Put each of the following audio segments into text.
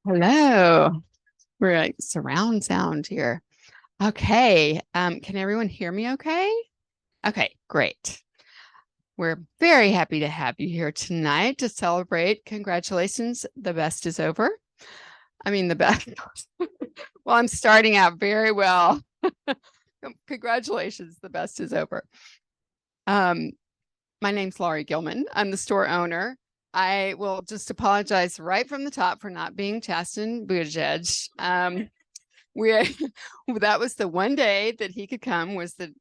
Hello. We're like surround sound here. Okay. Can everyone hear me okay? Okay, great. We're very happy to have you here tonight to celebrate. Congratulations. The best is over. I mean, the best. Well, I'm starting out very well. Congratulations. The best is over. My name's Laurie Gilman. I'm the store owner. I will just apologize right from the top for not being Chasten Buttigieg. We that was the one day that he could come was the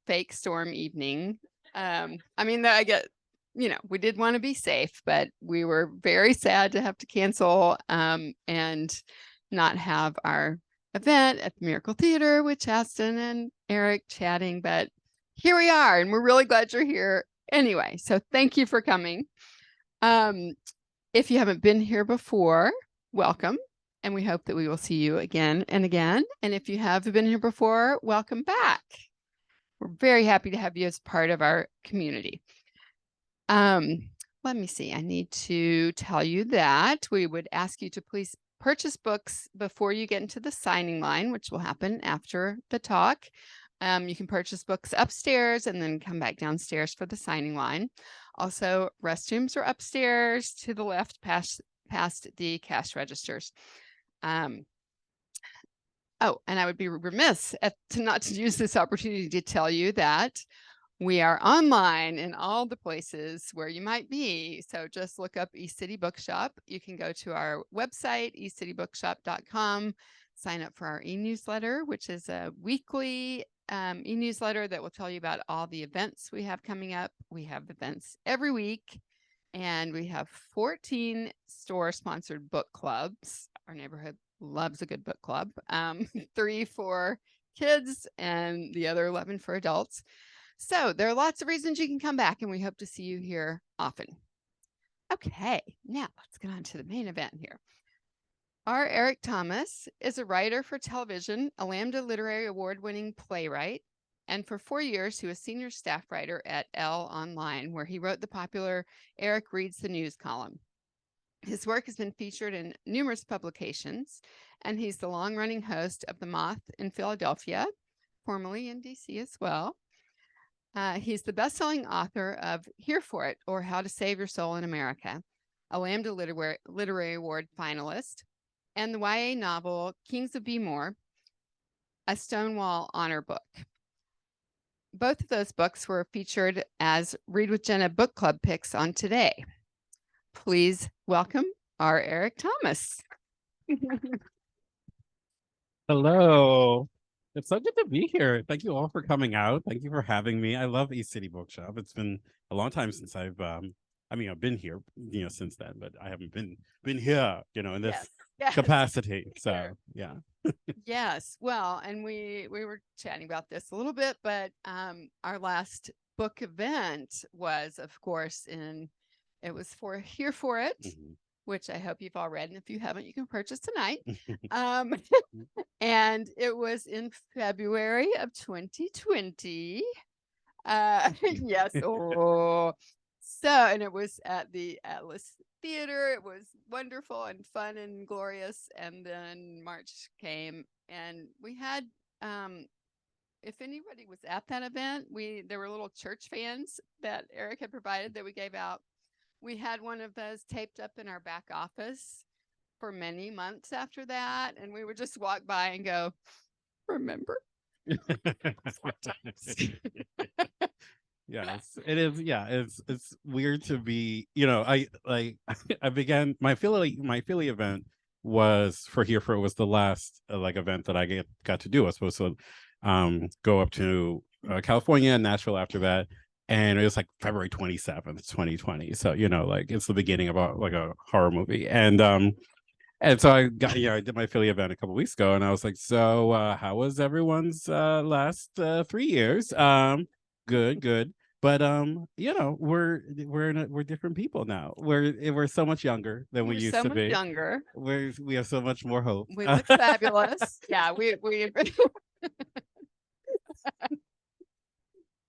fake storm evening. I mean, I get, we did want to be safe, but we were very sad to have to cancel and not have our event at the Miracle Theater with Chasten and Eric chatting. But here we are, and we're really glad you're here anyway. So thank you for coming. If you haven't been here before, welcome. And we hope that we will see you again and again. And if you have been here before, welcome back. We're very happy to have you as part of our community. Let me see. I need to tell you that we would ask you to please purchase books before you get into the signing line, which will happen after the talk. You can purchase books upstairs and then come back downstairs for the signing line. Also, restrooms are upstairs to the left past the cash registers. Oh, and I would be remiss not to use this opportunity to tell you that we are online in all the places where you might be. So just look up City Bookshop. You can go to our website, ecitybookshop.com, sign up for our e-newsletter, which is a weekly e-newsletter that will tell you about all the events we have coming up. We have events every week, and we have 14 store-sponsored book clubs. Our neighborhood loves a good book club. 3 for kids and the other 11 for adults. So there are lots of reasons you can come back, and we hope to see you here often. Okay, now let's get on to the main event here. Our Eric Thomas is a writer for television, a Lambda Literary Award-winning playwright, and for 4 years, he was senior staff writer at Elle Online, where he wrote the popular Eric Reads the News column. His work has been featured in numerous publications, and he's the long-running host of The Moth in Philadelphia, formerly in DC as well. He's the best-selling author of Here For It, or How to Save Your Soul in America, a Lambda Literary Award finalist, and the YA novel Kings of Be More, a Stonewall Honor book. Both of those books were featured as Read with Jenna book club picks on Today. Please welcome our Eric Thomas. Hello. It's so good to be here. Thank you all for coming out. Thank you for having me. I love East City Bookshop. It's been a long time since I've been here, since then, but I haven't been here, in this capacity. So yeah. Yes. Well, and we were chatting about this a little bit, but our last book event was, of course, it was for Here For It, which I hope you've all read. And if you haven't, you can purchase tonight. And it was in February of 2020. Yes. Oh. So, and it was at the Atlas Theater. It was wonderful and fun and glorious. And then March came, and we had, if anybody was at that event, there were little church fans that Eric had provided that we gave out. We had one of those taped up in our back office for many months after that. And we would just walk by and go, remember? Yes, it is. Yeah, it's weird to be, I began my Philly event was for Here For It was the last event that I got to do. I was supposed to go up to California and Nashville after that. And it was like February 27th, 2020. So, it's the beginning of a horror movie. And so I did my Philly event a couple weeks ago, and I was like, so how was everyone's last 3 years? Good. But we're different people now. We're so much younger than we used to be. Younger. We have so much more hope. We look fabulous. Yeah, we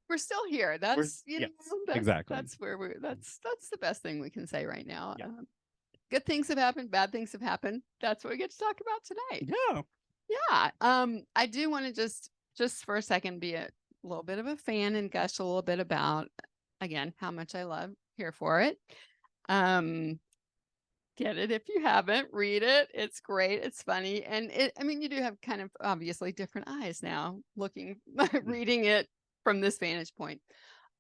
we're still here. That's exactly. That's where that's the best thing we can say right now. Yeah. good things have happened, bad things have happened. That's what we get to talk about tonight. Yeah. Yeah. I do want to just for a second be a little bit of a fan and gush a little bit about again how much I love Here for It. Get it if you haven't, read it. It's great. It's funny. And I mean, you do have kind of obviously different eyes now looking, reading it from this vantage point.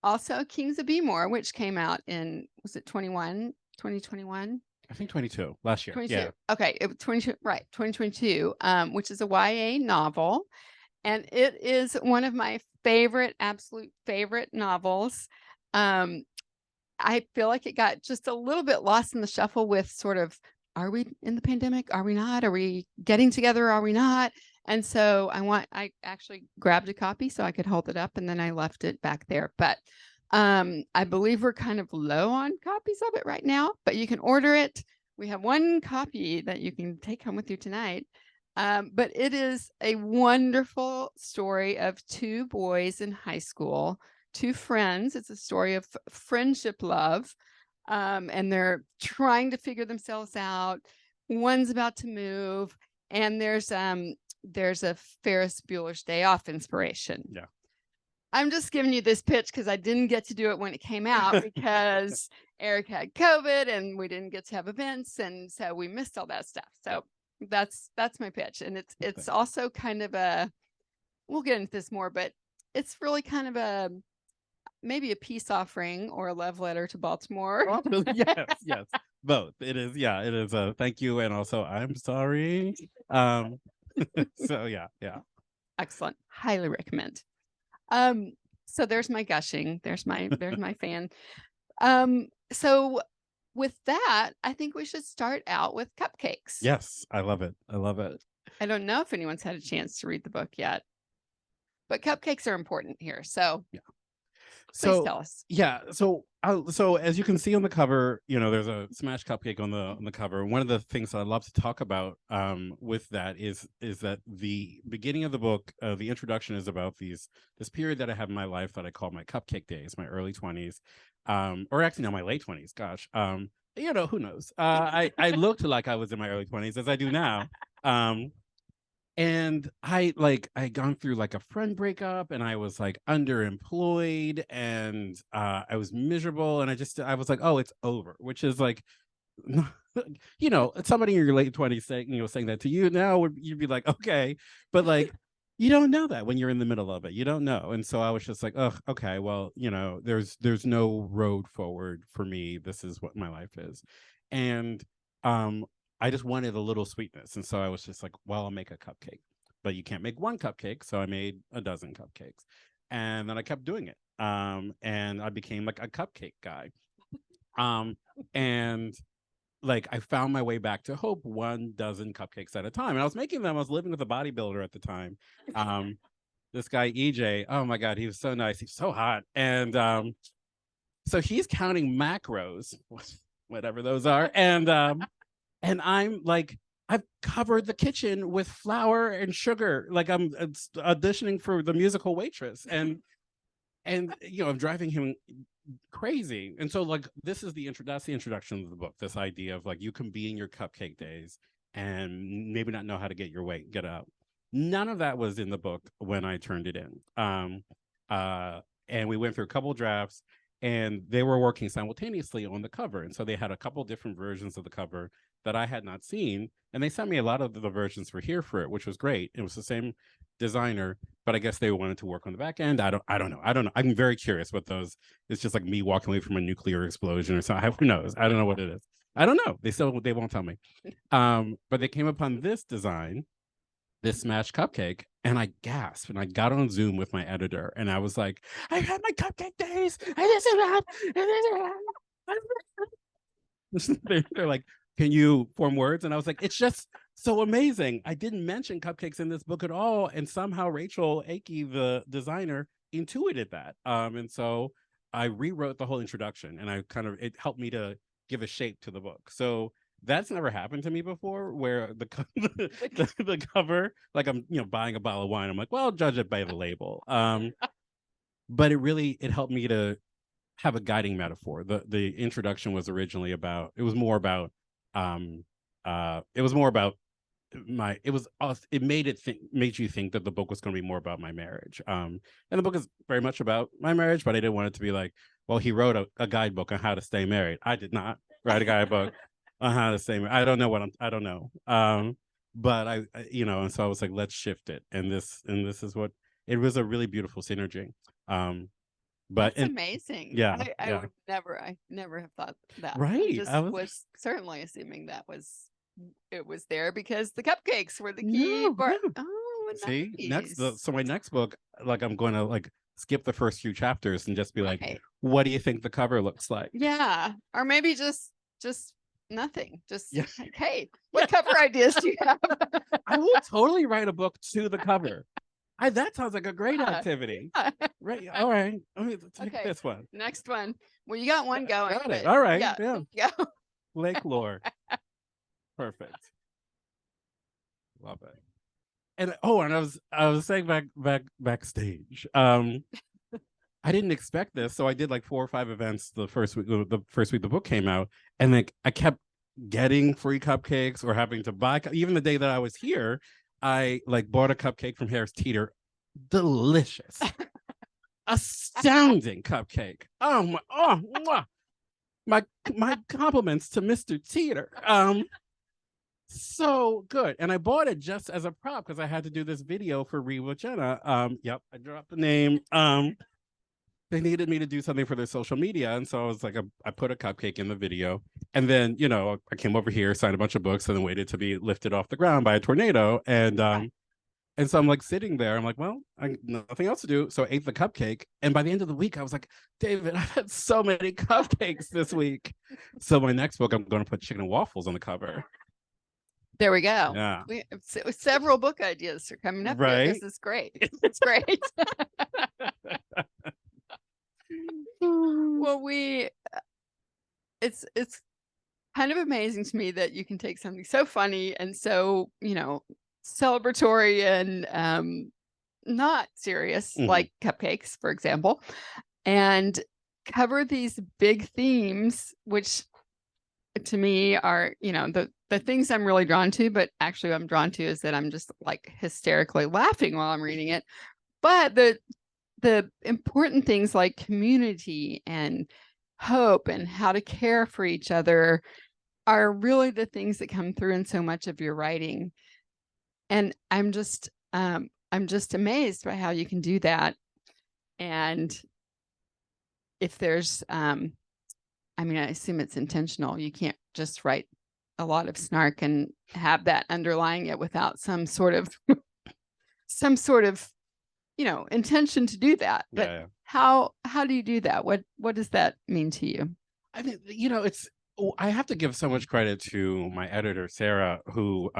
Also, Kings of More, which came out in, was it 2021? I think 22 last year. 22. Yeah. Okay. It was 22, right. 2022, which is a YA novel. And it is one of my absolute favorite novels. I feel like it got just a little bit lost in the shuffle with sort of, are we in the pandemic? Are we not? Are we getting together? Are we not? And so I actually grabbed a copy so I could hold it up and then I left it back there. But I believe we're kind of low on copies of it right now, but you can order it. We have one copy that you can take home with you tonight. But it is a wonderful story of two boys in high school, two friends. It's a story of friendship love. And they're trying to figure themselves out. One's about to move, and there's a Ferris Bueller's Day Off inspiration. Yeah. I'm just giving you this pitch because I didn't get to do it when it came out because Eric had COVID and we didn't get to have events, and so we missed all that stuff. So that's my pitch, and it's also kind of a, we'll get into this more, but it's really kind of a maybe a peace offering or a love letter to Baltimore. Yes, both. It is, it is a thank you and also I'm sorry. So yeah. Excellent. Highly recommend. So there's my gushing. There's my fan. So with that, I think we should start out with cupcakes. Yes, I love it. I don't know if anyone's had a chance to read the book yet, but cupcakes are important here. So yeah. Please tell us. Yeah. So as you can see on the cover, there's a smashed cupcake on the cover. One of the things that I love to talk about with that is that the beginning of the book, the introduction is about this period that I have in my life that I call my cupcake days, my early 20s, or actually now my late 20s. Gosh, who knows? I looked like I was in my early 20s as I do now. And I gone through like a friend breakup, and I was like underemployed, and I was miserable, and I was like, oh, it's over, which is like, somebody in your late 20s saying that to you now, you'd be like, okay, but like you don't know that when you're in the middle of it, you don't know. And so I was just like, oh, okay, well, there's no road forward for me. This is what my life is. And I just wanted a little sweetness. And so I was just like, well, I'll make a cupcake. But you can't make one cupcake. So I made a dozen cupcakes. And then I kept doing it. And I became like a cupcake guy. And like I found my way back to hope 1 dozen cupcakes at a time. And I was making them. I was living with a bodybuilder at the time. This guy, EJ, oh my God, he was so nice. He's so hot. And so he's counting macros, whatever those are. And I'm like, I've covered the kitchen with flour and sugar. Like I'm auditioning for the musical Waitress. And I'm driving him crazy. And so like, that's the introduction of the book. This idea of like, you can be in your cupcake days and maybe not know how to get out. None of that was in the book when I turned it in. And we went through a couple of drafts, and they were working simultaneously on the cover. And so they had a couple different versions of the cover that I had not seen. And they sent me a lot of the versions for Here for It, which was great. It was the same designer, but I guess they wanted to work on the back end. I don't know. I'm very curious what those, it's just like me walking away from a nuclear explosion or something. Who knows? I don't know what it is. I don't know. They won't tell me. But they came upon this design, this smashed cupcake, and I gasped, and I got on Zoom with my editor, and I was like, I had my cupcake days, they're like, can you form words? And I was like, it's just so amazing. I didn't mention cupcakes in this book at all, and somehow Rachel Akey, the designer, intuited that. And so I rewrote the whole introduction, and it helped me to give a shape to the book. So that's never happened to me before, where the cover, like I'm buying a bottle of wine, I'm like, well, I'll judge it by the label. But it helped me to have a guiding metaphor. The introduction was originally more about it was more about it made you think that the book was going to be more about my marriage. And the book is very much about my marriage, but I didn't want it to be like, well, he wrote a guidebook on how to stay married. I did not write a guidebook on how to stay married. I don't know. But and so I was like, let's shift it. And this is what it was, a really beautiful synergy. But That's amazing. yeah, I yeah. would I never have thought that. I Right. just was certainly assuming that it was there because the cupcakes were the key No, part. yeah. Oh, See, nice. so my next book, like I'm going to like skip the first few chapters and just be like, Right. what do you think the cover looks like? Yeah. Or maybe just nothing. Just Yeah. like, hey, Yeah. what cover ideas do you have? I will totally write a book to the cover. That sounds like a great Yeah. activity. Yeah. Right. All right. Let me take Okay. this one. Next one. Well, you got one going, Got it. but All right. yeah, Yeah. go. Lake lore. Perfect. Love it. And and I was saying backstage. I didn't expect this, so I did like 4 or 5 events the first week. The first week the book came out, and like I kept getting free cupcakes or having to buy. Even the day that I was here, I like bought a cupcake from Harris Teeter. Delicious, astounding cupcake. My compliments to Mr. Teeter. So good. And I bought it just as a prop because I had to do this video for Read with Jenna. Yep, I dropped the name. They needed me to do something for their social media. And so I was like, I put a cupcake in the video. And then, I came over here, signed a bunch of books, and then waited to be lifted off the ground by a tornado. And so I'm like sitting there. I'm like, well, I nothing else to do. So I ate the cupcake. And by the end of the week, I was like, David, I've had so many cupcakes this week. So my next book, I'm going to put chicken and waffles on the cover. There we go. Yeah. Several book ideas are coming up here. Right. This is great. It's great. Well, it's kind of amazing to me that you can take something so funny and so, celebratory and not serious, like cupcakes, for example, and cover these big themes, which to me are, the things I'm really drawn to, but actually what I'm drawn to is that I'm just like hysterically laughing while I'm reading it. But the important things like community and hope and how to care for each other are really the things that come through in so much of your writing. And I'm just amazed by how you can do that. And if there's I assume it's intentional. You can't just write a lot of snark and have that underlying it without some sort of intention to do that. But Yeah. how do you do that? What does that mean to you? I mean, I have to give so much credit to my editor, Sarah, who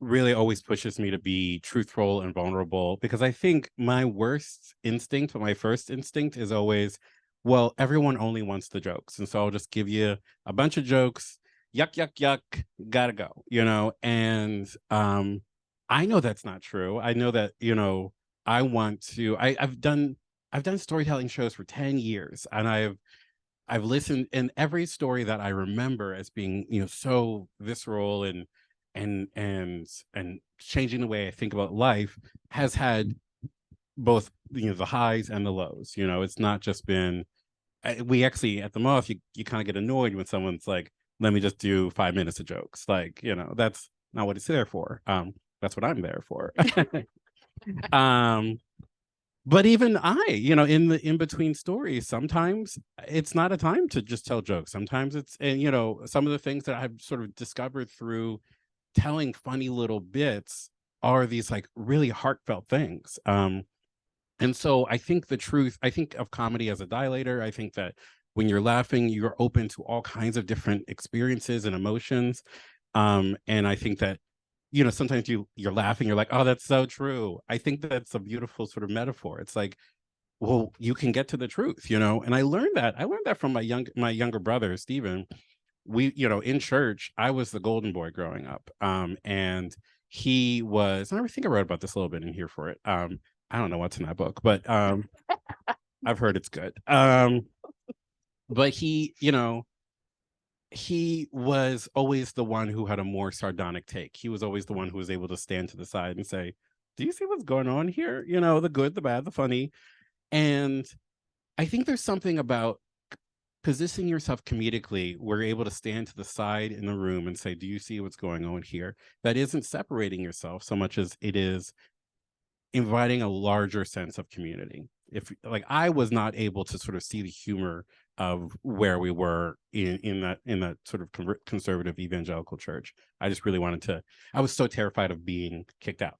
really always pushes me to be truthful and vulnerable, because I think my worst instinct, but my first instinct is always, well, everyone only wants the jokes. And so I'll just give you a bunch of jokes. Yuck, yuck, yuck, gotta go, and I know that's not true. I know that, I want to, I've done storytelling shows for 10 years, and I've listened, and every story that I remember as being, so visceral and changing the way I think about life has had both, the highs and the lows. It's not just been, we actually at the Moth, you kind of get annoyed when someone's like, let me just do 5 minutes of jokes. Like, that's not what it's there for. That's what I'm there for. But even in between stories, sometimes it's not a time to just tell jokes. Sometimes it's, and some of the things that I've sort of discovered through telling funny little bits are these like really heartfelt things. And so I think of comedy as a dilator. I think that when you're laughing, you're open to all kinds of different experiences and emotions. And I think that, sometimes you're laughing, you're like, oh, that's so true. I think that's a beautiful sort of metaphor. It's like, well, you can get to the truth, and I learned that from my younger brother, Stephen. We, in church, I was the golden boy growing up. And he was, and I think I wrote about this a little bit in here for it. I don't know what's in that book, but I've heard it's good. But he, he was always the one who had a more sardonic take. He was always the one who was able to stand to the side and say, "Do you see what's going on here? You know, the good, the bad, the funny." And I think there's something about positioning yourself comedically where you're able to stand to the side in the room and say, "Do you see what's going on here?" That isn't separating yourself so much as it is inviting a larger sense of community. If like I was not able to sort of see the humor of where we were in that sort of conservative evangelical church. I just really wanted to. I was so terrified of being kicked out,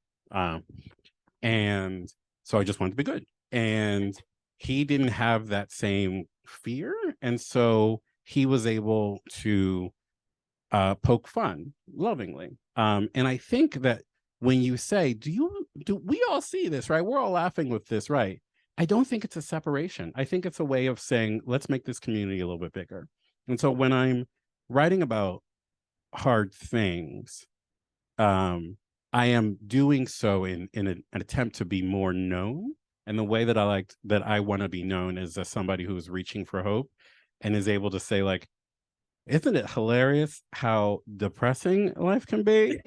and so I just wanted to be good. And he didn't have that same fear, and so he was able to poke fun lovingly. And I think that when you say, do we all see this, right? We're all laughing with this, right? I don't think it's a separation. I think it's a way of saying, let's make this community a little bit bigger. And so when I'm writing about hard things, I am doing so in an attempt to be more known. And the way that I want to be known is as somebody who is reaching for hope and is able to say, like, isn't it hilarious how depressing life can be?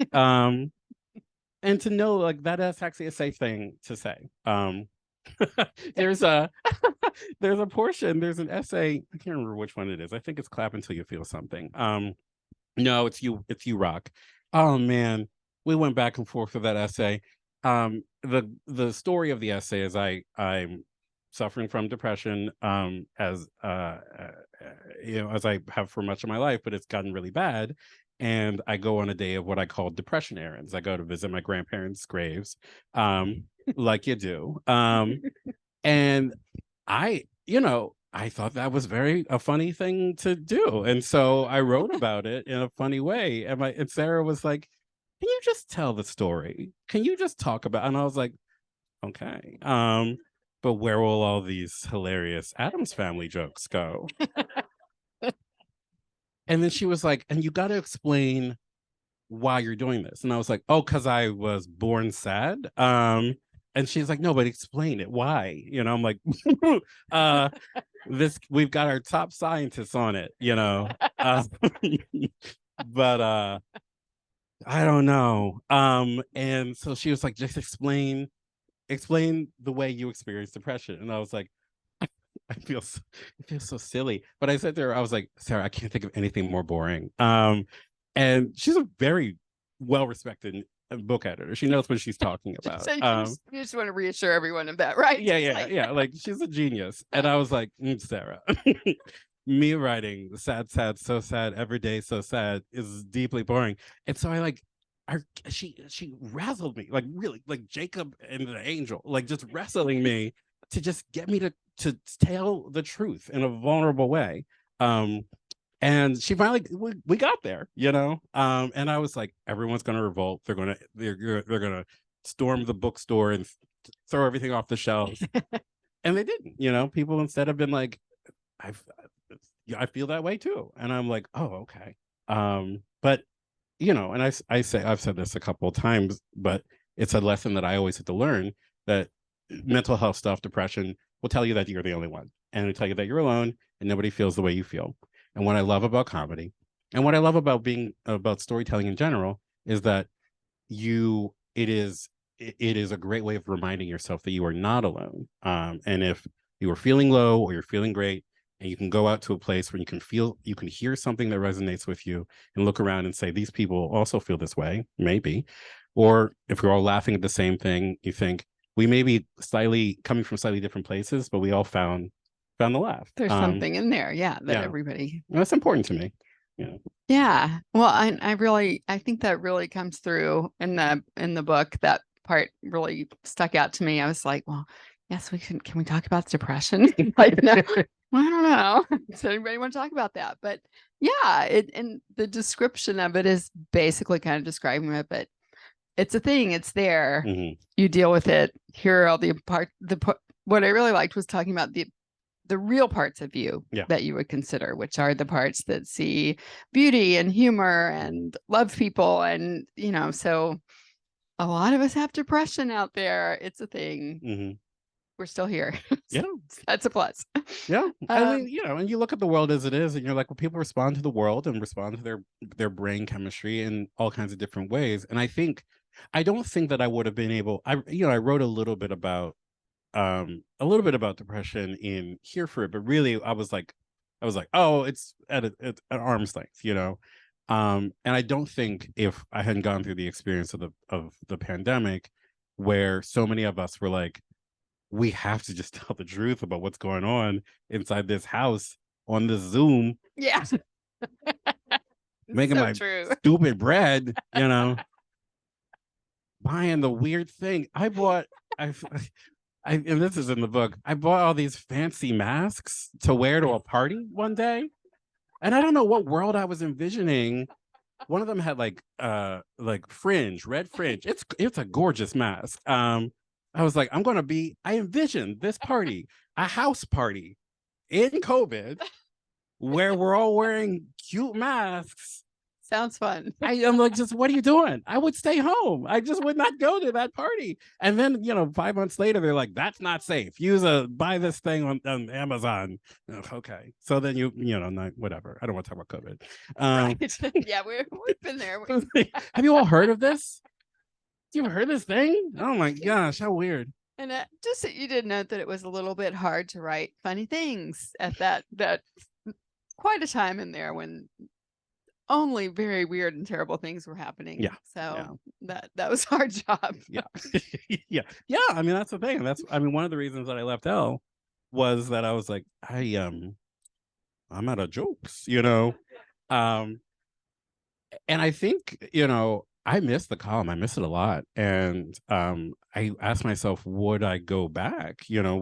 And to know like that is actually a safe thing to say. There's a there's a portion, there's an essay, I can't remember which one it is. I think it's Clap Until You Feel Something. No, it's you rock. Oh man, we went back and forth with that essay. The story of the essay is I'm suffering from depression, as as I have for much of my life, but it's gotten really bad. And I go on a day of what I call depression errands. I go to visit my grandparents' graves, like you do. And I thought that was very a funny thing to do. And so I wrote about it in a funny way. And Sarah was like, "Can you just tell the story? Can you just talk about?" And I was like, "Okay. But where will all these hilarious Adams Family jokes go?" And then she was like, "And you got to explain why you're doing this." And I was like, "Oh, because I was born sad." And she's like, "No, but explain it. Why?" I'm like, uh, this we've got our top scientists on it, Uh, but I don't know. And so she was like, "Just explain the way you experience depression." And I was like, I feel so, it feels so silly. But I said to her, I was like, "Sarah, I can't think of anything more boring." And she's a very well respected book editor. She knows what she's talking about. So you just want to reassure everyone of that, right? Yeah, It's yeah, like, yeah. Like she's a genius. And I was like, Sarah, me writing sad, sad, so sad, every day so sad is deeply boring. And so she razzled me, like really, like Jacob and the angel, like just wrestling me to just get me to tell the truth in a vulnerable way. And she finally we got there, and I was like, everyone's gonna revolt. They're gonna storm the bookstore and throw everything off the shelves. And they didn't. People instead have been like, I I feel that way too. And I'm like, oh, okay. But and I say I've said this a couple of times, but it's a lesson that I always had to learn, that mental health stuff, depression, will tell you that you're the only one, and it'll tell you that you're alone and nobody feels the way you feel. And what I love about comedy, and what I love about being about storytelling in general, is that you it is a great way of reminding yourself that you are not alone. And if you are feeling low or you're feeling great, and you can go out to a place where you can hear something that resonates with you and look around and say, these people also feel this way, maybe. Or if we're all laughing at the same thing, you think we may be slightly coming from slightly different places, but we all found the laugh. there's something in there, yeah, that Yeah, everybody. that's important to me. Yeah. Yeah. Well, I think that really comes through in the book. That part really stuck out to me. I was like, well, yes, can we talk about depression? Like, no, well, I don't know. Does anybody want to talk about that? But yeah, and the description of it is basically kind of describing it, but it's a thing, it's there. Mhm. You deal with it. Here are all what I really liked was talking about the real parts of you Yeah. that you would consider, which are the parts that see beauty and humor and love people. And, so a lot of us have depression out there. It's a thing. Mhm. we're still here. Yeah. That's a plus. Yeah. I Um, mean, and you look at the world as it is, and you're like, well, people respond to the world and respond to their brain chemistry in all kinds of different ways. And I don't think that I would have been able. I wrote a little bit about depression in Here for It, but really I was like, oh, it's at arm's length. And I don't think if I hadn't gone through the experience of the pandemic, where so many of us were like, we have to just tell the truth about what's going on inside this house on the Zoom, yeah. making So my true. stupid bread, buying the weird thing. And this is in the book. I bought all these fancy masks to wear to a party one day. And I don't know what world I was envisioning. One of them had like fringe, red fringe. It's a gorgeous mask. I was like, I envisioned this party, a house party in COVID where we're all wearing cute masks. Sounds fun. I'm like, just what are you doing? I would stay home. I just would not go to that party. And then, 5 months later, they're like, that's not safe. Buy this thing on Amazon. Okay. So then whatever. I don't want to talk about COVID. Right. Yeah, we've been there. Have you all heard of this? You ever heard this thing? Oh my gosh, how weird. And just that you did note that it was a little bit hard to write funny things at that quite a time in there when only very weird and terrible things were happening. Yeah. So that was our job. Yeah. Yeah. I mean, that's the thing. One of the reasons that I left L was that I was like, I'm out of jokes, and I think, I miss the column. I miss it a lot. And I asked myself, would I go back? I don't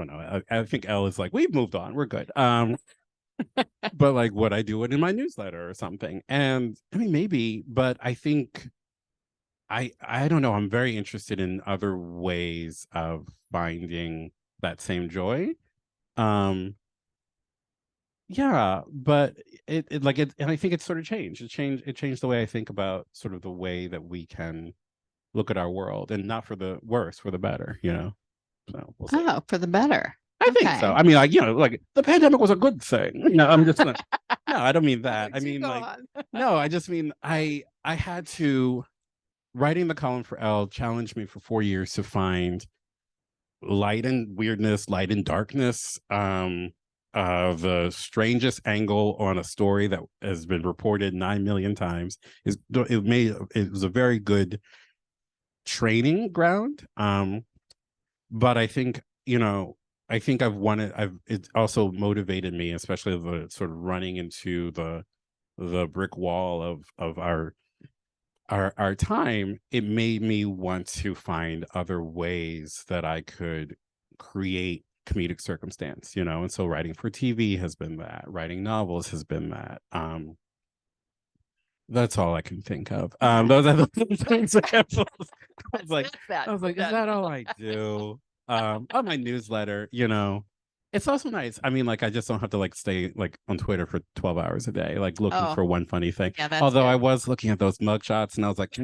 know. I think L is like, we've moved on. We're good. But like, would I do it in my newsletter or something? And I mean, maybe, but I think I don't know. I'm very interested in other ways of finding that same joy. Yeah, but and I think it's sort of changed. It changed the way I think about sort of the way that we can look at our world, and not for the worse, for the better, So we'll see. Oh, for the better. I think so. I mean, the pandemic was a good thing. I'm just no, I don't mean that. I mean, no, I just mean I had to, writing the column for Elle challenged me for 4 years to find light and weirdness, light and darkness, the strangest angle on a story that has been reported 9 million times. It was a very good training ground. But I think, it also motivated me, especially the sort of running into the brick wall of our time. It made me want to find other ways that I could create comedic circumstance, and so writing for TV has been that, writing novels has been that. That's all I can think of. Those are the examples. I was like, is that all I do? On my newsletter, it's also nice. I mean, I just don't have to stay on Twitter for 12 hours a day, looking for one funny thing. Yeah, although good. I was looking at those mugshots and I was like,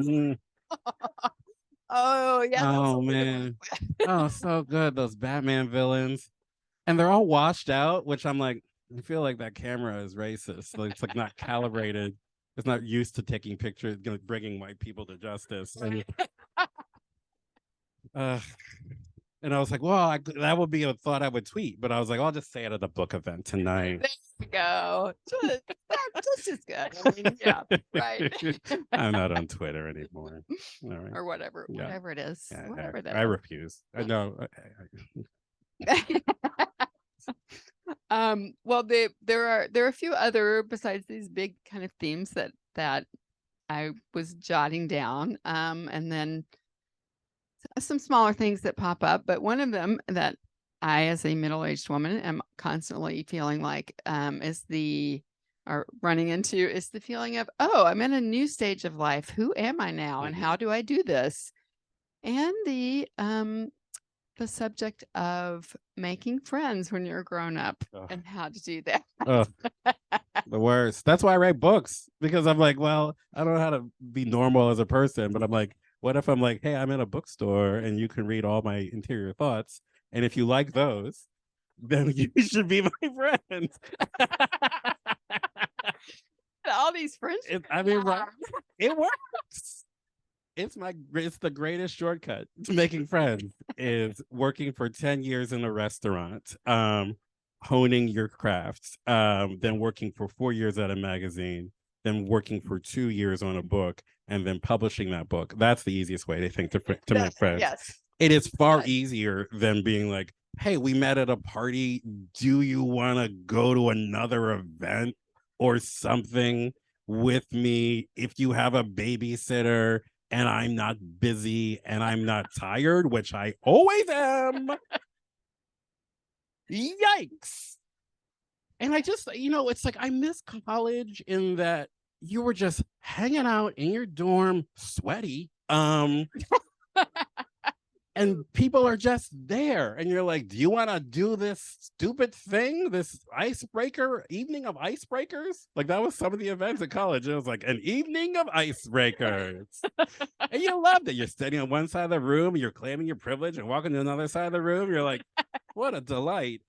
oh yeah. Oh man. Oh, so good. Those Batman villains. And they're all washed out, which I'm like, I feel like that camera is racist. It's not calibrated. It's not used to taking pictures, bringing white people to justice. And I was like, well, that would be a thought I would tweet, but I was like, I'll just say it at the book event tonight. There you go. Just as good. I mean, yeah, right. I'm not on Twitter anymore. All right. Or whatever it is. Yeah, whatever I refuse. I know. Well, there are a few other, besides these big kind of themes that I was jotting down, and then some smaller things that pop up. But one of them that I, as a middle-aged woman, am constantly feeling like running into is the feeling of, oh, I'm in a new stage of life. Who am I now, and how do I do this? And the subject of making friends when you're grown up and how to do that. The worst. That's why I write books, because I'm like, well, I don't know how to be normal as a person, but I'm like, what if I'm like, hey, I'm in a bookstore and you can read all my interior thoughts, And if you like those, then you should be my friend. All these friends. I mean, right? It works. It's the greatest shortcut to making friends is working for 10 years in a restaurant, honing your crafts, then working for 4 years at a magazine, then working for 2 years on a book, and then publishing that book. That's the easiest way, I think, to make friends. Yes. It is far easier than being like, hey, we met at a party. Do you want to go to another event or something with me if you have a babysitter and I'm not busy and I'm not tired, which I always am? Yikes. And I just, it's like I miss college in that you were just hanging out in your dorm, sweaty. And people are just there. And you're like, do you want to do this stupid thing? This icebreaker, evening of icebreakers? Like that was some of the events at college. It was like an evening of icebreakers. And you loved it. You're standing on one side of the room, you're claiming your privilege and walking to another side of the room. You're like, what a delight.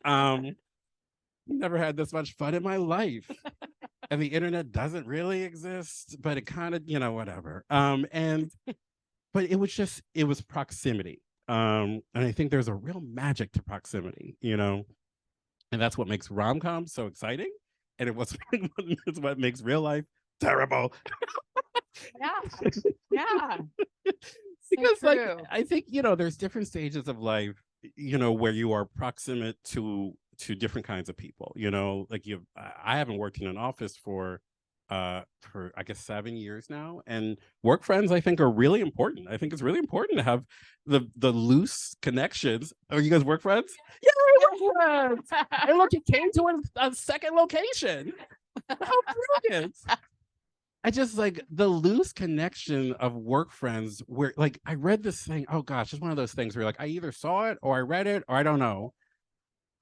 Never had this much fun in my life. And the internet doesn't really exist, but it kind of, whatever. But it was proximity. And I think there's a real magic to proximity, and that's what makes rom-coms so exciting. And it's what makes real life terrible. Yeah. Yeah. Because true. I think, there's different stages of life, where you are proximate to different kinds of people, like I haven't worked in an office for I guess 7 years now, and work friends I think are really important. I think it's really important to have the loose connections. Are you guys work friends? Yeah, we're work friends. And look, it came to a second location. How brilliant. I just like the loose connection of work friends where like I read this thing. Oh gosh, it's one of those things where like I either saw it or I read it or I don't know.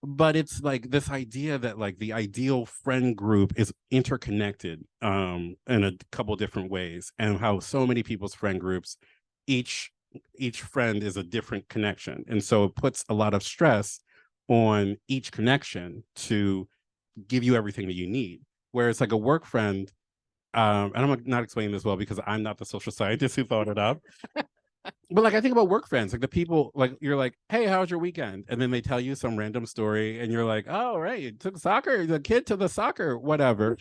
But it's like this idea that like the ideal friend group is interconnected in a couple different ways, and how so many people's friend groups, each friend is a different connection, and so it puts a lot of stress on each connection to give you everything that you need. Whereas like a work friend, and I'm not explaining this well because I'm not the social scientist who thought it up. But like I think about work friends, like the people like you're like, hey, how was your weekend? And then they tell you some random story and you're like, oh, right, you took the kid to the soccer, whatever.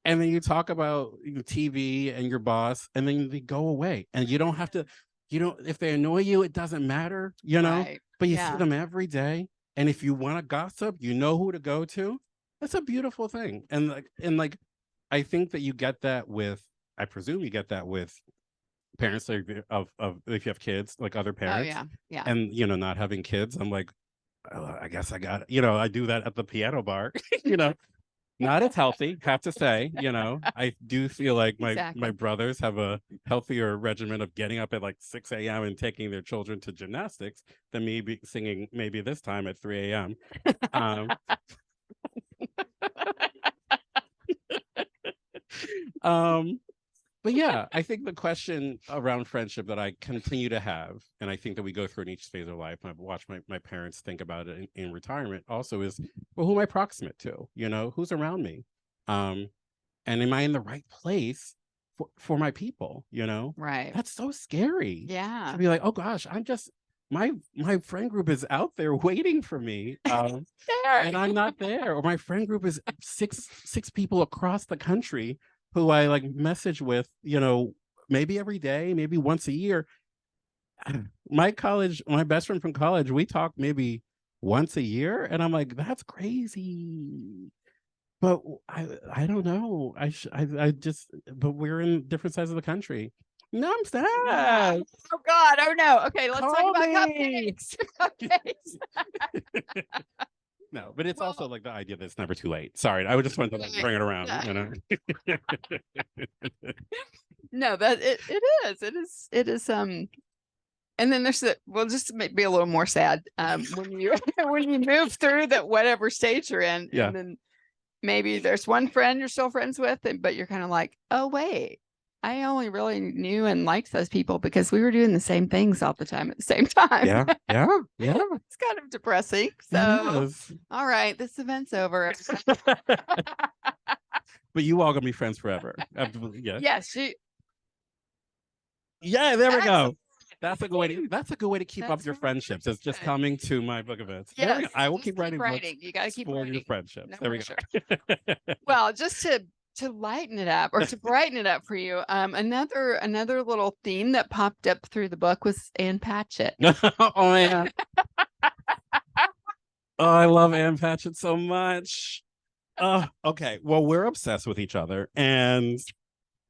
And then you talk about TV and your boss, and then they go away. And you don't have to, if they annoy you, it doesn't matter, Right. but you see them every day. And if you want to gossip, you know who to go to. That's a beautiful thing. And like I think that you get that with, I presume you get that with parents of if you have kids, like other parents. Oh yeah. And not having kids, I'm like, oh, I guess I got I do that at the piano bar. Not as healthy, have to say. I do feel like my brothers have a healthier regimen of getting up at like 6 a.m. and taking their children to gymnastics than me singing maybe this time at 3 a.m. But yeah, I think the question around friendship that I continue to have, and I think that we go through in each phase of life, and I've watched my parents think about it in retirement also, is, well, who am I proximate to? Who's around me? And am I in the right place for my people? Right. That's so scary. Yeah. To be like, oh gosh, I'm just, my friend group is out there waiting for me. And I'm not there. Or my friend group is six people across the country who I like message with, maybe every day, maybe once a year. My best friend from college, we talk maybe once a year, and I'm like, that's crazy. But I don't know. I just, but we're in different sides of the country. No, I'm sad. Oh God. Oh no. Okay, let's Call talk about me. cupcakes. No, but it's also like the idea that it's never too late. Sorry, I just wanted to like bring it around. No, but it is. And then there's well, just to be a little more sad. When you when you move through that whatever stage you're in, Yeah. and then maybe there's one friend you're still friends with, but you're kind of like, oh wait, I only really knew and liked those people because we were doing the same things all the time at the same time. Yeah, yeah, yeah. It's kind of depressing. It So, is. all right, this event's over. But you all gonna be friends forever. Yeah. Yes, she. Yeah, there we go. Excellent. That's a good way to keep up That's your really friendships. It's just good. coming to my book events. There we go. Yes, I will just keep writing books You got to keep for your writing. friendships. No There we pressure. go. Well, just to lighten it up or to brighten it up for you, another little theme that popped up through the book was Ann Patchett. Oh man. Oh, I love Ann Patchett so much. Okay. Well, we're obsessed with each other. And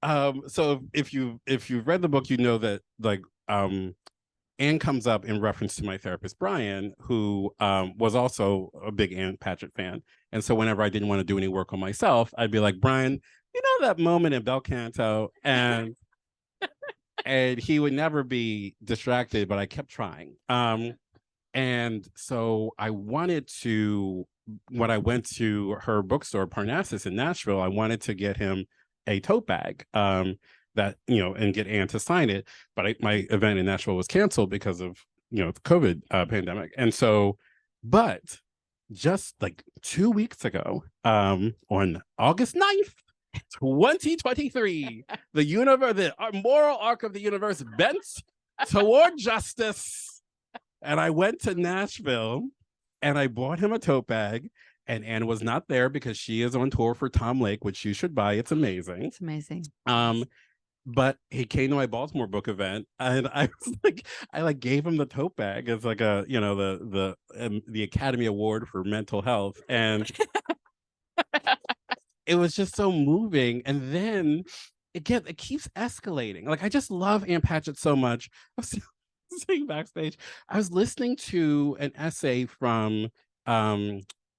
so if you've read the book, you know that like Anne comes up in reference to my therapist Brian, who was also a big Ann Patchett fan. And so whenever I didn't want to do any work on myself, I'd be like, Brian, you know that moment in Bel Canto, and he would never be distracted, but I kept trying. And so I wanted to, when I went to her bookstore, Parnassus in Nashville, I wanted to get him a tote bag that, and get Anne to sign it. But my event in Nashville was canceled because of, the COVID pandemic. And so, but just like 2 weeks ago, on August 9th, 2023, the moral arc of the universe bent toward justice. And I went to Nashville and I bought him a tote bag. And Anne was not there because she is on tour for Tom Lake, which you should buy. It's amazing. It's amazing. But he came to my Baltimore book event, and I was like, I gave him the tote bag as like a, the Academy Award for mental health, and it was just so moving. And then again, it keeps escalating. Like I just love Ann Patchett so much. I was sitting backstage. I was listening to an essay from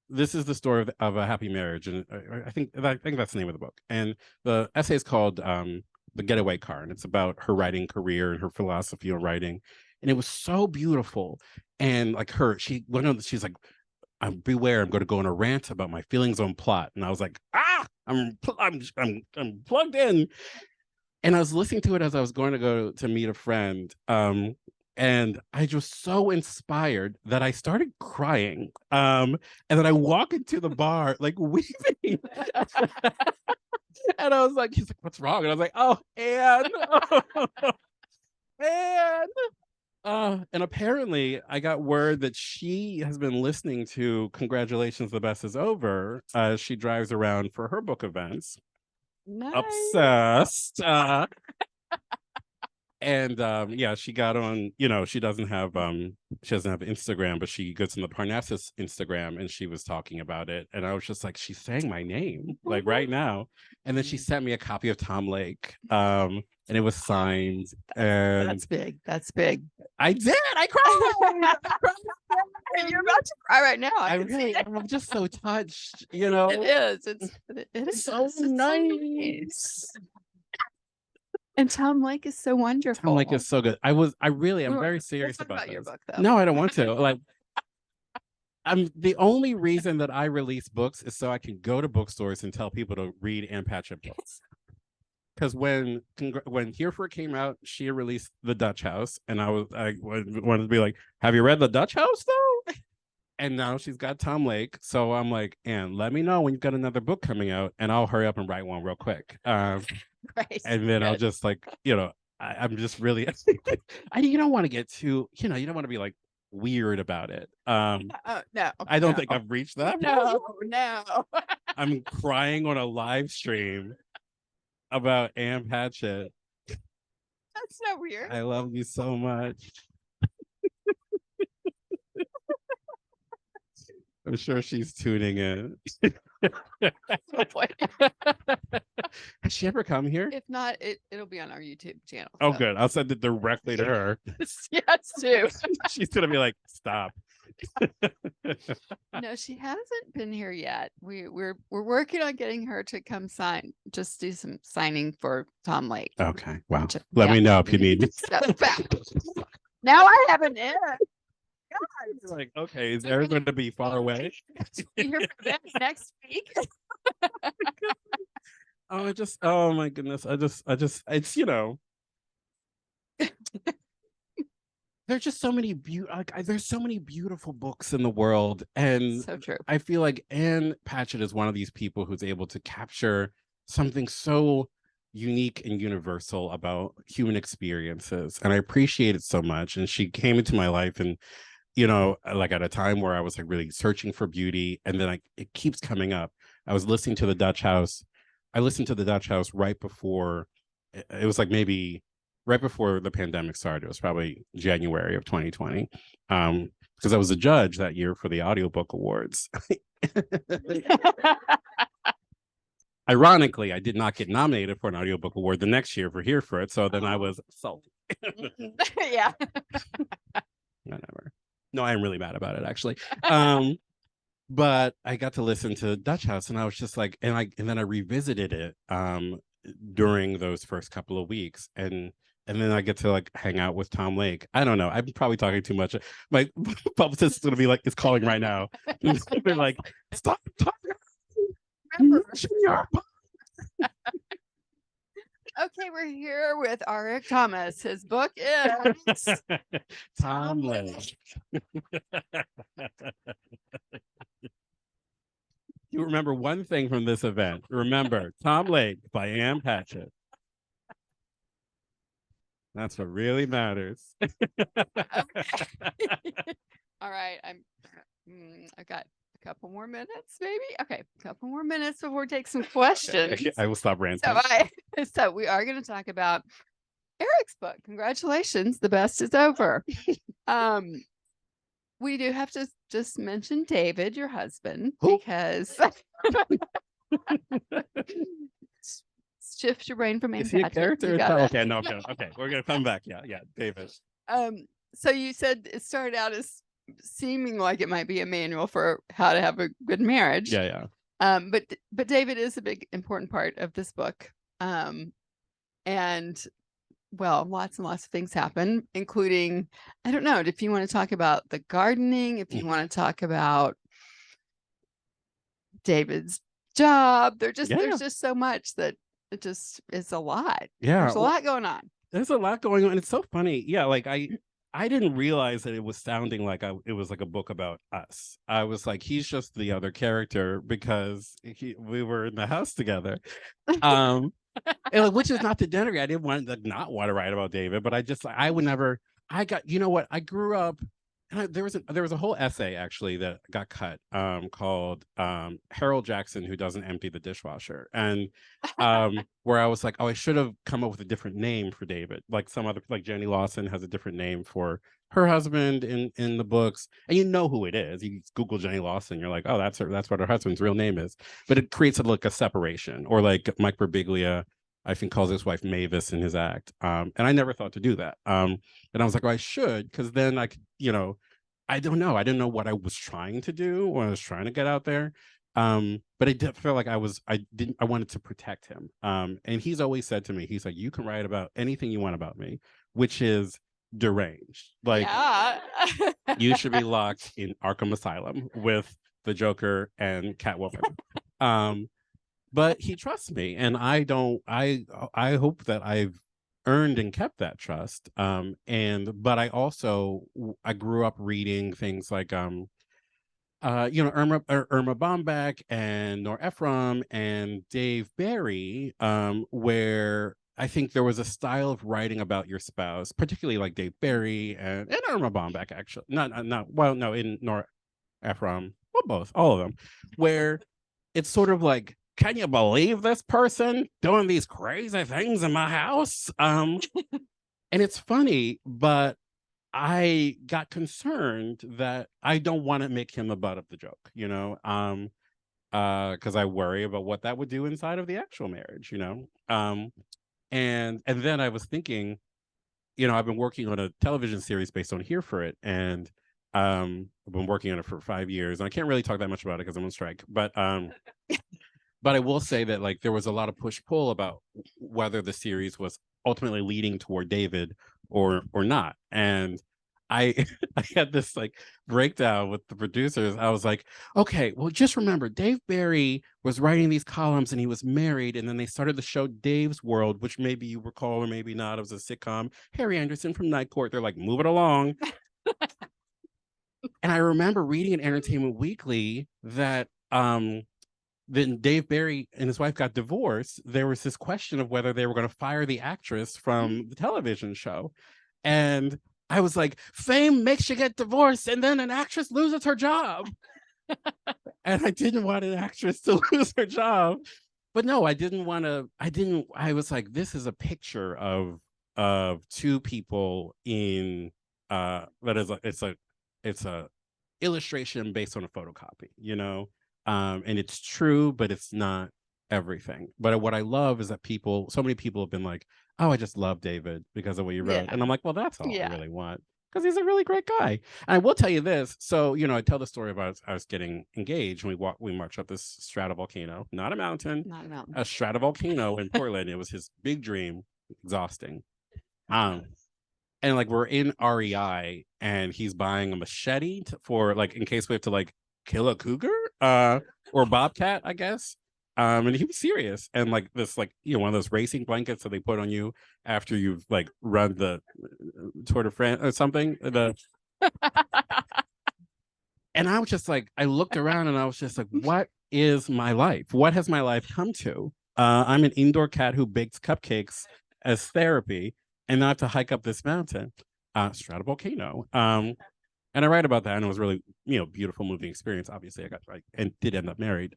This is the Story of a Happy Marriage, and I think that's the name of the book. And the essay is called The Getaway Car, and it's about her writing career and her philosophy on writing. And it was so beautiful. And like she's like, beware, I'm going to go on a rant about my feelings on plot. And I was like, I'm plugged in. And I was listening to it as I was going to go to meet a friend. And I was so inspired that I started crying. And then I walk into the bar like weeping. And I was like, he's like, what's wrong? And I was like, oh, Anne. Anne. And apparently I got word that she has been listening to Congratulations, the Best is Over as she drives around for her book events. Nice. Obsessed. And yeah, she got on, she doesn't have Instagram, but she gets on the Parnassus Instagram and she was talking about it. And I was just like, she's saying my name like right now. And then she sent me a copy of Tom Lake. And it was signed. And that's big. That's big. I did. I cried. You're about to cry right now. I'm just so touched, It is. It is so nice. And Tom Lake is so wonderful. Tom Lake is so good. I'm very serious about this. Your book, though. No, I don't want to. Like, the only reason that I release books is so I can go to bookstores and tell people to read Ann Patchett books. Because when Here For It came out, she released The Dutch House, and I wanted to be like, have you read The Dutch House though? And now she's got Tom Lake, so I'm like, Anne, let me know when you've got another book coming out, and I'll hurry up and write one real quick. Right. And then I'll just like, I'm just really, you don't want to get too, you don't want to be like weird about it. No, I don't think I've reached that. No. I'm crying on a live stream about Ann Patchett. That's not weird. I love you so much. I'm sure she's tuning in. Has she ever come here? If not, it'll be on our YouTube channel. Oh, good. I'll send it directly to her. Yes, too. She's gonna be like, stop. No, she hasn't been here yet. We're working on getting her to come just do some signing for Tom Lake. Okay. Wow. Let me know if you need. Now I have an in. Like, okay, is Erin going to be far away? Here for next week. oh my goodness. It's, there's just so many there's so many beautiful books in the world, and So true. I feel like Anne Patchett is one of these people who's able to capture something so unique and universal about human experiences, and I appreciate it so much. And she came into my life, and like at a time where I was like really searching for beauty, and then it keeps coming up. I was listening to the Dutch House. I listened to the Dutch House right before it was like maybe right before the pandemic started. It was probably January of 2020. Because I was a judge that year for the audiobook awards. Ironically, I did not get nominated for an audiobook award the next year for Here for It. So then I was salty. Yeah. Whatever. No, I am really mad about it actually. But I got to listen to Dutch House, and I was just like, and then I revisited it during those first couple of weeks, and then I get to like hang out with Tom Lake. I don't know. I'm probably talking too much. My publicist is gonna be like, is calling right now. They're like, stop talking. Okay, we're here with Arik Thomas. His book is Tom Lake. You remember one thing from this event. Remember Tom Lake by Anne Patchett. That's what really matters. All right. I got a couple more minutes, maybe. Okay, a couple more minutes before we take some questions. I will stop ranting. So we are going to talk about Eric's book. Congratulations, the best is over. We do have to just mention David, your husband, because shift your brain from Is he a character? Okay, no, okay. We're gonna come back. Yeah, David. So you said it started out as seeming like it might be a manual for how to have a good marriage. Yeah. But David is a big important part of this book. And well, lots and lots of things happen, including, I don't know, if you want to talk about the gardening, if you want to talk about David's job, there's just so much that it just is a lot. Yeah. There's a lot going on. There's a lot going on. And it's so funny. Yeah, like I didn't realize that it was sounding like it was like a book about us. I was like, he's just the other character because we were in the house together. Which is not to denigrate. I didn't not want to write about David, but I would never. I grew up, and there was a whole essay actually that got cut called Harold Jackson Who Doesn't Empty the Dishwasher, and where I was like, oh, I should have come up with a different name for David, like some other, like Jenny Lawson has a different name for her husband in the books, and you know who it is. You Google Jenny Lawson, you're like, oh, that's what her husband's real name is. But it creates like a separation. Or like Mike Birbiglia, I think, calls his wife Mavis in his act, and I never thought to do that. And I was like, well, I should, because then I could, I don't know. I didn't know what I was trying to do when I was trying to get out there. But I did feel like I wanted to protect him. And he's always said to me, he's like, you can write about anything you want about me, which is deranged. Like, yeah. You should be locked in Arkham Asylum with the Joker and Catwoman. But he trusts me, and I hope that I've earned and kept that trust. But I grew up reading things like Irma Bombeck and Nor Ephraim and Dave Barry, where I think there was a style of writing about your spouse, particularly like Dave Barry and Irma Bombeck, actually. In Nor Ephraim, well, both, all of them, where it's sort of like, can you believe this person doing these crazy things in my house? And it's funny, but I got concerned that I don't want to make him the butt of the joke, because I worry about what that would do inside of the actual marriage, and then I was thinking, I've been working on a television series based on Here for It, and I've been working on it for 5 years, and I can't really talk that much about it because I'm on strike, but I will say that like there was a lot of push-pull about whether the series was ultimately leading toward David or not. And I I had this like breakdown with the producers. I was like, okay, well, just remember, Dave Barry was writing these columns and he was married, and then they started the show Dave's World, which maybe you recall or maybe not. It was a sitcom. Harry Anderson from Night Court. They're like, move it along. And I remember reading in Entertainment Weekly that then Dave Barry and his wife got divorced. There was this question of whether they were going to fire the actress from the television show. And I was like, fame makes you get divorced and then an actress loses her job. And I didn't want an actress to lose her job. But no, I was like, this is a picture of two people in that is a, it's a illustration based on a photocopy, you know? And it's true, but it's not everything. But what I love is that so many people have been like, oh, I just love David because of what you wrote. Yeah. And I'm like, well, that's all I Yeah. really want because he's a really great guy. And I will tell you this. So, I tell the story about I was getting engaged and we marched up this stratovolcano, not a mountain, Not a mountain. a stratovolcano in Portland. It was his big dream, exhausting. Um, and like we're in REI and he's buying a machete for like in case we have to like kill a cougar or bobcat, I guess. And he was serious. And like this, like, one of those racing blankets that they put on you after you've like run the Tour de France or something. And I was just like, I looked around and I was just like, what is my life? What has my life come to? I'm an indoor cat who bakes cupcakes as therapy, and now I have to hike up this mountain, stratovolcano. And I write about that, and it was really, beautiful, moving experience. Obviously, I got like and did end up married.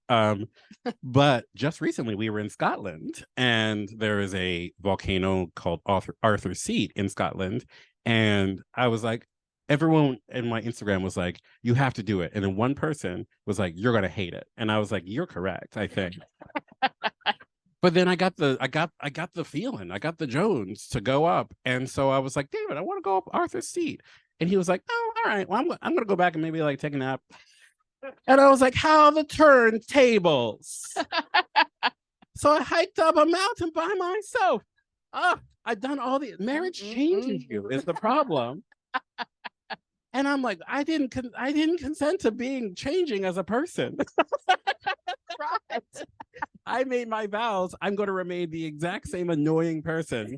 But just recently, we were in Scotland, and there is a volcano called Arthur's Seat in Scotland, and I was like, everyone in my Instagram was like, "You have to do it," and then one person was like, "You're gonna hate it," and I was like, "You're correct, I think." But then I got the feeling, I got the Jones to go up, and so I was like, David, I want to go up Arthur's Seat, and he was like, oh, all right, well, I'm gonna go back and maybe like take a nap, and I was like, how the turntables. So I hiked up a mountain by myself. I've done all the marriage changes you is the problem. And I'm like, I didn't consent to being changing as a person. Right. I made my vows. I'm going to remain the exact same annoying person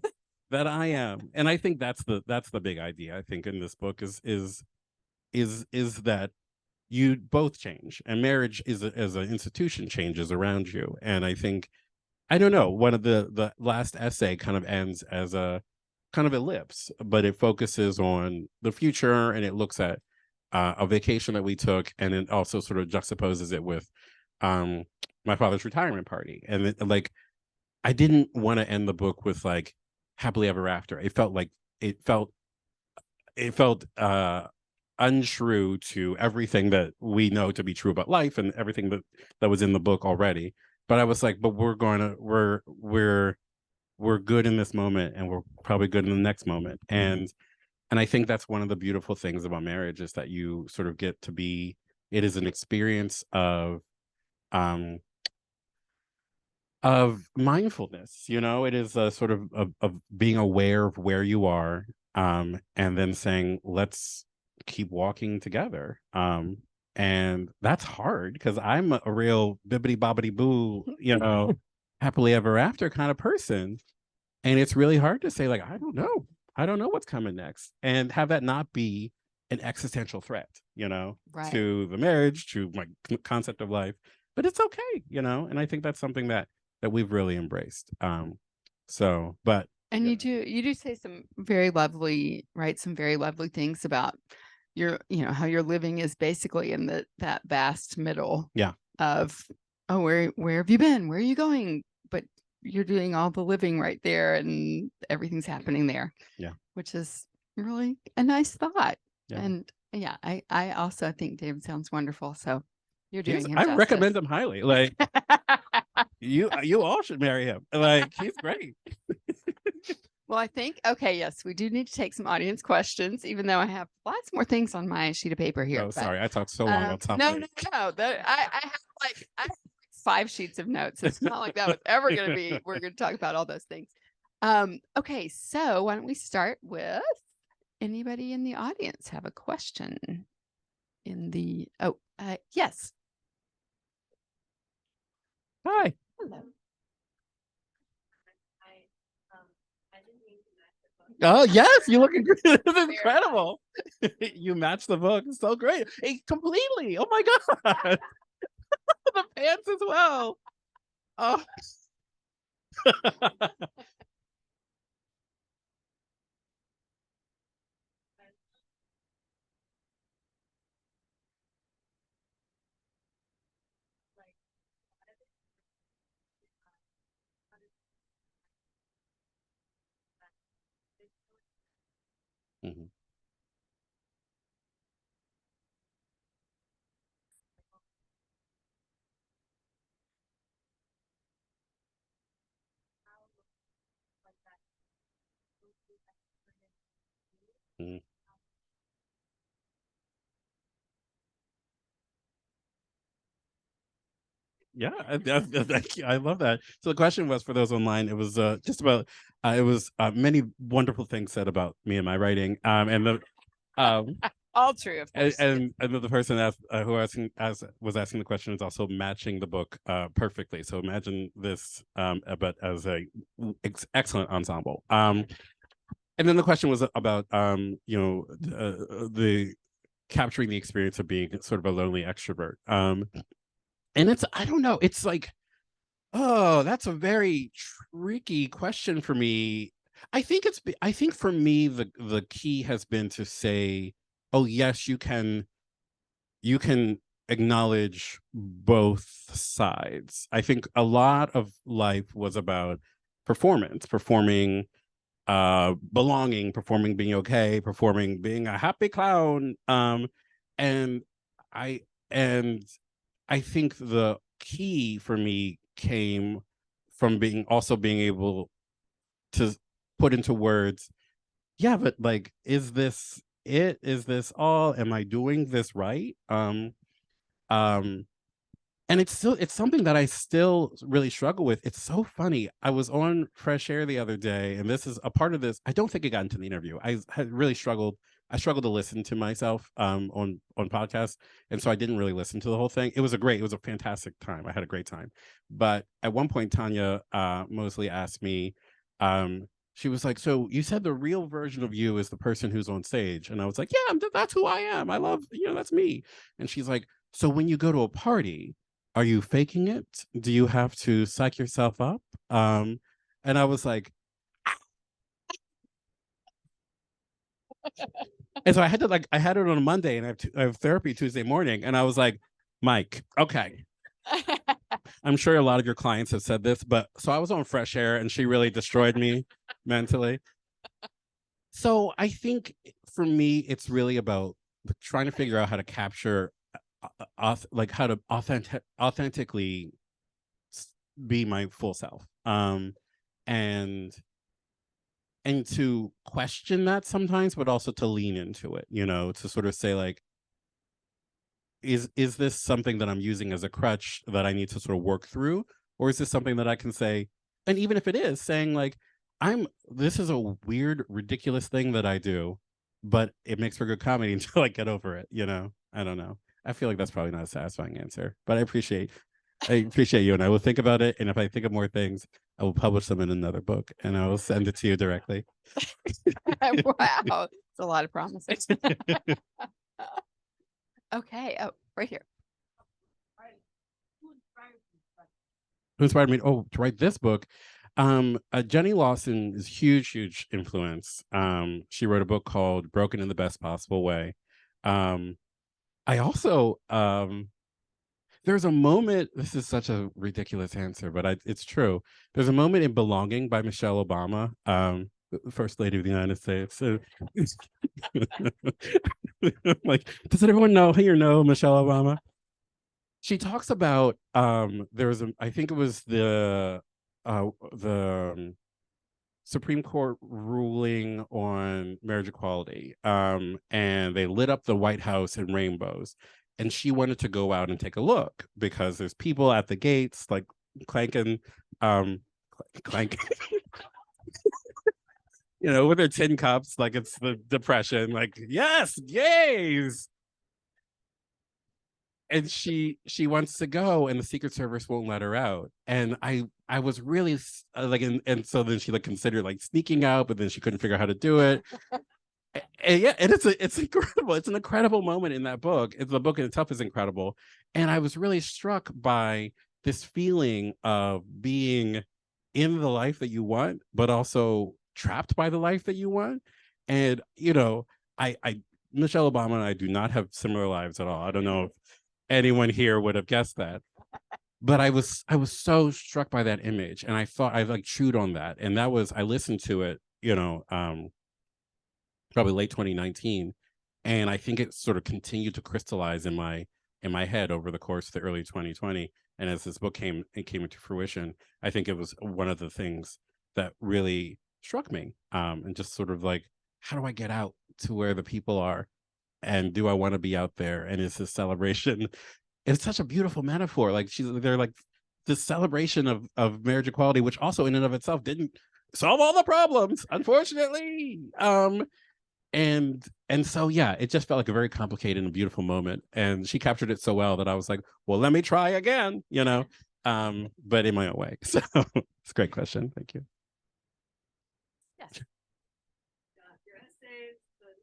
that I am. And I think that's the big idea. I think in this book is that you both change, and marriage as an institution changes around you. And I think, I don't know, one of the last essay kind of ends as a kind of ellipse, but it focuses on the future and it looks at a vacation that we took, and it also sort of juxtaposes it with my father's retirement party. And like, I didn't want to end the book with like happily ever after. It felt untrue to everything that we know to be true about life and everything that was in the book already. But I was like, but we're good in this moment, and we're probably good in the next moment. And I think that's one of the beautiful things about marriage is that you sort of get to be, it is an experience um of mindfulness. It is a sort of being aware of where you are, and then saying, let's keep walking together. And that's hard because I'm a real bibbity bobbity boo, happily ever after kind of person. And it's really hard to say, like, I don't know what's coming next, and have that not be an existential threat, Right. to the marriage, to my concept of life. But it's okay, and I think that's something that we've really embraced. But And you do say some very lovely, right? Some very lovely things about how your living is basically in that vast middle yeah, of, oh, where have you been? Where are you going? But you're doing all the living right there and everything's happening there. Yeah. Which is really a nice thought. Yeah. And yeah, I also think David sounds wonderful. So you're doing him I justice. recommend him highly. Like, you all should marry him. Like, he's great. Well, I think, okay, yes, we do need to take some audience questions, even though I have lots more things on my sheet of paper here. Oh, sorry, I talked so long about top No, eight. no. I have 5 sheets of notes. It's not like that was ever going to be. We're going to talk about all those things. Okay, so why don't we start with anybody in the audience have a question in the, yes. Hi. Hello. Oh yes, you look this is incredible. You match the book. It's so great. Hey, completely. Oh my god. The pants as well. Oh. Mhm. Mhm. Yeah, thank you. I love that. So the question was for those online. It was just about. It was many wonderful things said about me and my writing. And the um All true, of course. and the person asked who was asking the question is also matching the book perfectly. So imagine this, but as a excellent ensemble. And then the question was about the capturing the experience of being sort of a lonely extrovert. And it's I don't know. It's like, oh, that's a very tricky question for me. I think for me the key has been to say, oh yes, you can acknowledge both sides. I think a lot of life was about performance, performing belonging, performing being okay, performing being a happy clown. And I and I think the key for me came from being able to put into words, yeah, but like, is this it? Is this all? Am I doing this right? Um, and it's something that I still really struggle with. It's so funny. I was on Fresh Air the other day, and this is a part of this. I don't think it got into the interview. I had really struggled. I struggled to listen to myself on podcasts, and so I didn't really listen to the whole thing. It was a fantastic time. I had a great time, but at one point, Tanya Mosley asked me, she was like, "So you said the real version of you is the person who's on stage," and I was like, "Yeah, that's who I am. I love that's me." And she's like, "So when you go to a party, are you faking it? Do you have to psych yourself up?" Um, and I was like, and so I had to I had it on a Monday, and I have therapy Tuesday morning, and I was like, Mike, okay, I'm sure a lot of your clients have said this, but so I was on Fresh Air, and she really destroyed me mentally. So I think for me, it's really about trying to figure out how to capture, like how to authentically be my full self. And to question that sometimes, but also to lean into it, to sort of say like, is this something that I'm using as a crutch that I need to sort of work through, or is this something that I can say, and even if it is saying like, this is a weird, ridiculous thing that I do, but it makes for good comedy until I get over it. I don't know. I feel like that's probably not a satisfying answer, but I appreciate you, and I will think about it. And if I think of more things, I will publish them in another book, and I will send it to you directly. Wow, it's a lot of promises. Okay, oh, right here. Who inspired me? Oh, to write this book. Jenny Lawson is huge influence. She wrote a book called "Broken in the Best Possible Way." I also there's a moment. This is such a ridiculous answer, but it's true. There's a moment in "Belonging" by Michelle Obama, First Lady of the United States. Like, does everyone know here know Michelle Obama? She talks about there was I think it was the Supreme Court ruling on marriage equality, and they lit up the White House in rainbows, and she wanted to go out and take a look because there's people at the gates like clanking, clanking. with her tin cups, like it's the depression, like, yes, yays. And she wants to go, and the Secret Service won't let her out. And I was really like, and so then she like considered like sneaking out, but then she couldn't figure out how to do it. And yeah, and it's incredible. It's an incredible moment in that book. The book in itself is incredible, and I was really struck by this feeling of being in the life that you want, but also trapped by the life that you want. And I Michelle Obama and I do not have similar lives at all. I don't know if anyone here would have guessed that, but I was so struck by that image, and I thought I like chewed on that, and that was I listened to it, probably late 2019, and I think it sort of continued to crystallize in my head over the course of the early 2020. And as this book came into fruition, I think it was one of the things that really struck me, and just sort of like, how do I get out to where the people are, and do I want to be out there, and is this celebration? It's such a beautiful metaphor. Like they're like this celebration of marriage equality, which also in and of itself didn't solve all the problems, unfortunately. And so yeah, it just felt like a very complicated and beautiful moment, and she captured it so well that I was like, well, let me try again, but in my own way. So it's a great question. Thank you. Yes. Your essays, the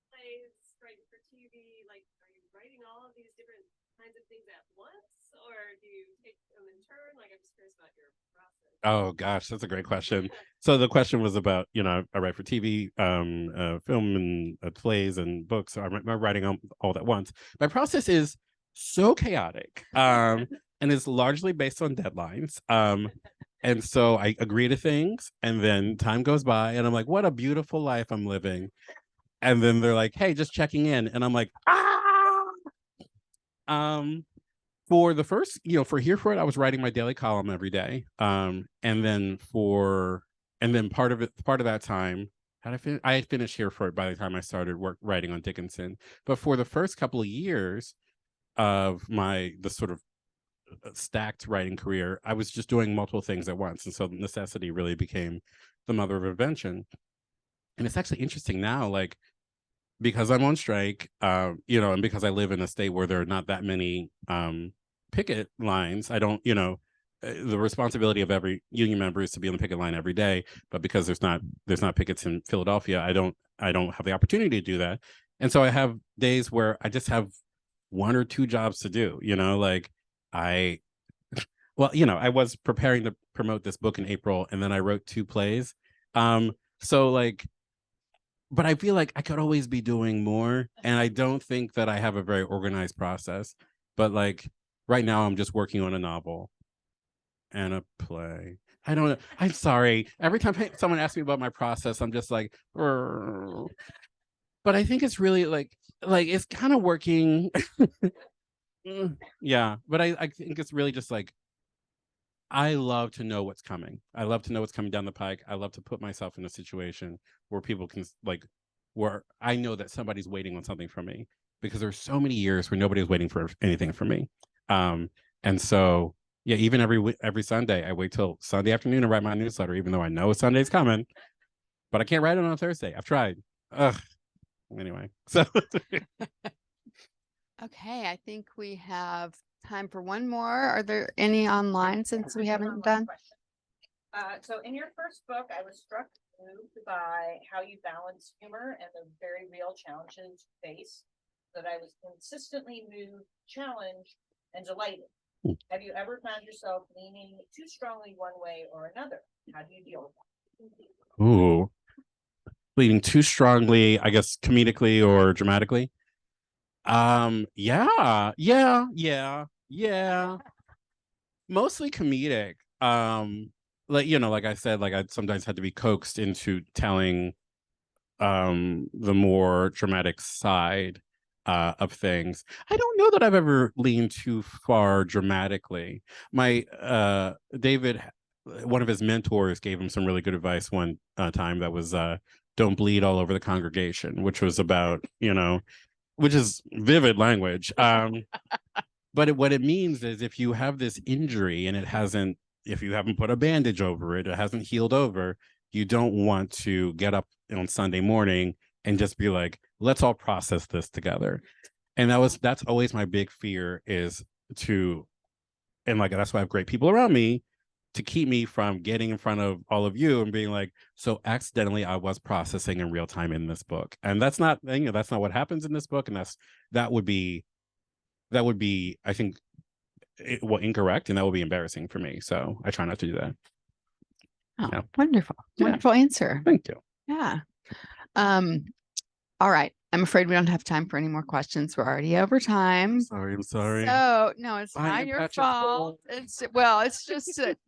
plays, writing for TV, like, are you writing all of these different kinds of things at once, or do you take them in turn? Like, I'm just curious about your process. Oh gosh, that's a great question. So the question was about, I write for TV, film, and plays and books. So I'm writing all at once. My process is so chaotic, and is largely based on deadlines. And so I agree to things, and then time goes by, and I'm like, what a beautiful life I'm living. And then they're like, hey, just checking in, and I'm like, ah. For the first, for Here For It, I was writing my daily column every day. And then part of that time, I had finished Here For It by the time I started writing on Dickinson. But for the first couple of years of the sort of stacked writing career, I was just doing multiple things at once. And so necessity really became the mother of invention. And it's actually interesting now, like, because I'm on strike, and because I live in a state where there are not that many picket lines, I don't, the responsibility of every union member is to be on the picket line every day. But because there's not pickets in Philadelphia, I don't have the opportunity to do that. And so I have days where I just have one or two jobs to do, like I I was preparing to promote this book in April, and then I wrote two plays. So like, but I feel like I could always be doing more. And I don't think that I have a very organized process. But like right now, I'm just working on a novel and a play. I don't know. I'm sorry. Every time someone asks me about my process, I'm just like, "Rrr." But I think it's really like it's kind of working. Yeah. But I think it's really just like, I love to know what's coming. I love to know what's coming down the pike. I love to put myself in a situation where people can like, where I know that somebody's waiting on something from me, because there's so many years where nobody was waiting for anything from me. And so yeah, even every Sunday, I wait till Sunday afternoon to write my newsletter, even though I know Sunday's coming, but I can't write it on Thursday. I've tried. Ugh. Anyway, so Okay, I think we have time for one more. Are there any online since we haven't done? So in your first book, I was moved by how you balance humor and the very real challenges you face. That I was consistently moved, challenged, and delighted. Have you ever found yourself leaning too strongly one way or another? How do you deal with that? ooh, leaning too strongly, I guess, comedically or dramatically. Yeah. Mostly comedic. Like I said, like I sometimes had to be coaxed into telling the more dramatic side of things. I don't know that I've ever leaned too far dramatically. My David, one of his mentors, gave him some really good advice one time that was don't bleed all over the congregation, which was about, which is vivid language. But what it means is, if you have this injury and if you haven't put a bandage over it, it hasn't healed over, you don't want to get up on Sunday morning and just be like, let's all process this together. And that's always my big fear, is to, and like, that's why I have great people around me to keep me from getting in front of all of you and being like, so accidentally I was processing in real time in this book. And that's not, that's not what happens in this book. And that would be, I think, incorrect, and that would be embarrassing for me. So I try not to do that. Oh, Yeah. wonderful. Yeah. Wonderful answer. Thank you. Yeah. All right. I'm afraid we don't have time for any more questions. We're already over time. I'm sorry. So no, it's I not am your Patrick's fault. It's just that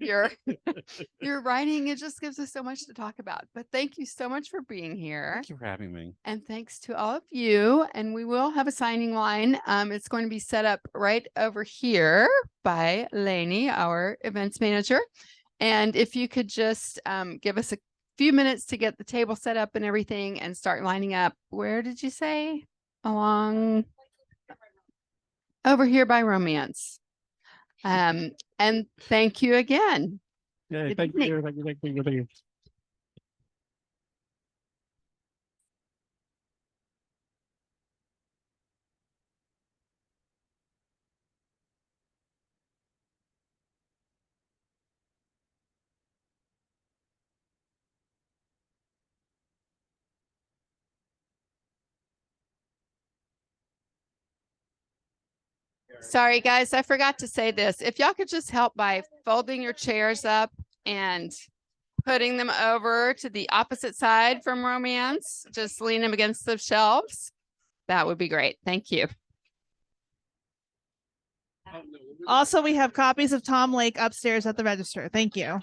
your writing, it just gives us so much to talk about. But thank you so much for being here. Thank you for having me. And thanks to all of you. And we will have a signing line. It's going to be set up right over here by Lainey, our events manager. And if you could just give us a few minutes to get the table set up and everything and start lining up. Where did you say? Along over here by Romance. And thank you again. Yeah, Good thank evening. you. Thank you. Sorry, guys, I forgot to say this. If y'all could just help by folding your chairs up and putting them over to the opposite side from Romance, just lean them against the shelves, that would be great. Thank you. Also, we have copies of Tom Lake upstairs at the register. Thank you.